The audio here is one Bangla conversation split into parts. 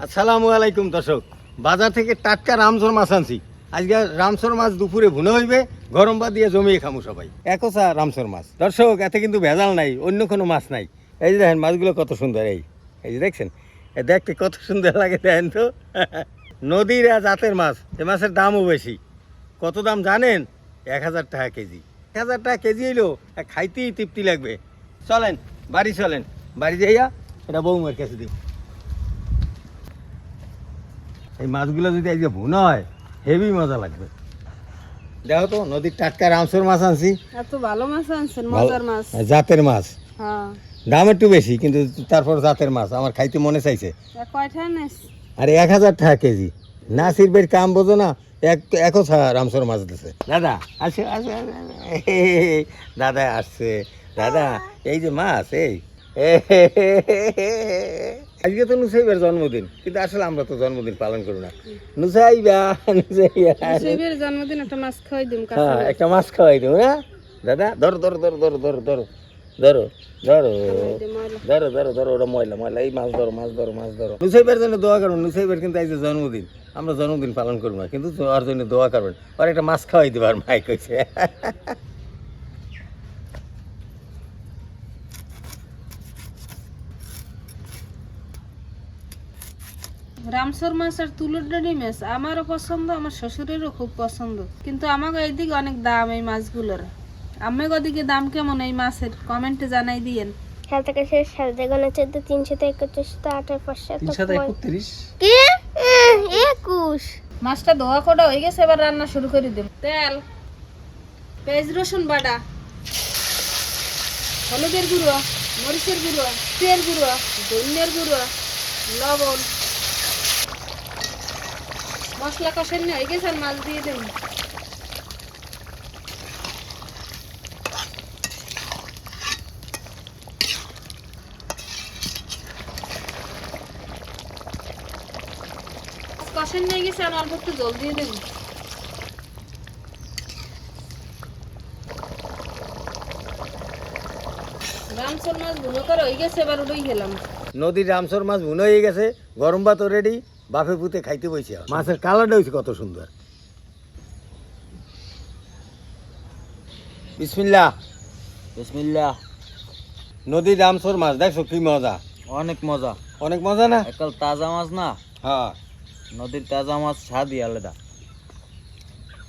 আসসালামু আলাইকুম দর্শক, বাজার থেকে টাটকা রামসর মাছ আনছি। আজকে রামসর মাছ দুপুরে ভুনে হইবে, গরম ভাত দিয়ে জমিয়ে খামু সবাই। একসা রামসর মাছ দর্শক, এতে কিন্তু ভেজাল নাই, অন্য কোনো মাছ নাই। এই যে দেখেন মাছগুলো কত সুন্দর, এই যে দেখছেন, দেখতে কত সুন্দর লাগে দেখেন তো। নদীর জাতের মাছ, এ মাছের দামও বেশি। কত দাম জানেন? 1000 টাকা কেজি। 1000 টাকা কেজি হইলেও খাইতেই তৃপ্তি লাগবে। চলেন বাড়ি চলেন, বাড়ি যাইয়া এটা বৌমার কাছে দিব। এই মাছগুলো যদি আজকে ভুনা হয় হেভি মজা লাগবে। দেখো তো নদীর টাটকা রামসর মাছ আনছি। এত ভালো মাছ আনছেন, মজার মাছ, জাতের মাছ। হ্যাঁ, দাম একটু বেশি কিন্তু তারপর জাতের মাছ আমার খাইতে মনে চাইছে। কয়টা নেস? আরে 1000 টাকা কেজি। নাসির বের কাম বোঝো না, একও রামসর মাছ দিছে। দাদা আসে আসে আসে, দাদা আসছে। দাদা এই যে মাছ, এই আজকে তো নুসাইবের জন্মদিন, কিন্তু আসলে আমরা তো জন্মদিন পালন করি না। নুসাইবা শিবের জন্মদিন একটা মাছ খাওয়াই দিম। হ্যাঁ, একটা মাছ খাওয়াই দেবো না দাদা। ধরো ধরো ধরো ধরো ধরো ধরো ধরো ধরো ধরো ধরো ধরো, ওটা ময়লা ময়লা। এই মাছ ধরো মাছ ধরো মাছ ধরো। নুসাইবের জন্য দোয়া করবেন। নুসাইবের কিন্তু আজকে জন্মদিন, আমরা জন্মদিন পালন করবো না, কিন্তু ওর জন্য দোয়া করবেন। আর একটা মাছ খাওয়াই দেবো, আর মাই কইছে। রামসর মাছ আর তুলোর ডাঁড়ি মাছ আমারও পছন্দ, আমার শ্বশুরেরও খুব পছন্দ, কিন্তু আমাকে এইদিকে অনেক দাম এই মাছগুলোর। আমি ওদিকে দাম কেমন এই মাছের কমেন্টে জানাই দিয়েন। সাত টাকা শেষ, 14 331 331 কি 21। মাছটা ধোয়া কোটা হয়ে গেছে, এবার রান্না শুরু করে দেব। তেল, পেঁয়াজ রসুন বাটা, হলুদের গুঁড়ো, মরিচের গুঁড়ো, তেল গুঁড়ো, ধনিয়ার গুঁড়ো, লবণ, মশলা কষানো হয়ে গেছে, আর মাছ দিয়ে দেব। কষানো হয়ে গেছে, আর অল্প একটু জল দিয়ে দেব। রামসর মাছ ভুনো করে হয়ে গেছে, এবার ওটাই খেলাম। নদীর রামসর মাছ ভুনো হয়ে গেছে, গরম ভাত রেডি, বাফে পুঁতে খাইতে বইছে। মাছের কালারটা হয়েছে কত সুন্দর। বিসমিল্লাহ বিসমিল্লাহ। নদীর রামসর মাছ দেখছো কি মজা, অনেক মজা, অনেক মজা না? একাল তাজা মাছ না, হ্যাঁ, নদীর তাজা মাছ স্বাদই আলাদা।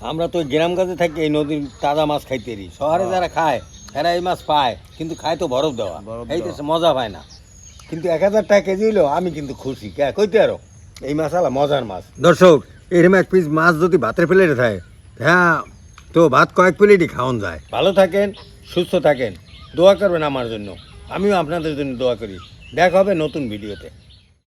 আমরা তো গ্রাম কাছে থাকি এই নদীর তাজা মাছ খাইতে পারি। শহরে যারা খায় এরা এই মাছ পায়, কিন্তু খায় তো বরফ দেওয়া, এই দেশে মজা পায় না। কিন্তু 1000 টাকা কেজি হইলো আমি কিন্তু খুশি। কইতে আরো এই মাছ আলা মজার মাছ। দর্শক, এরকম এক পিস মাছ যদি ভাতের প্লেটে থাকে, হ্যাঁ, তো ভাত কয়েক প্লেটই খাওয়ান যায়। ভালো থাকেন, সুস্থ থাকেন, দোয়া করবেন আমার জন্য, আমিও আপনাদের জন্য দোয়া করি। দেখা হবে নতুন ভিডিওতে।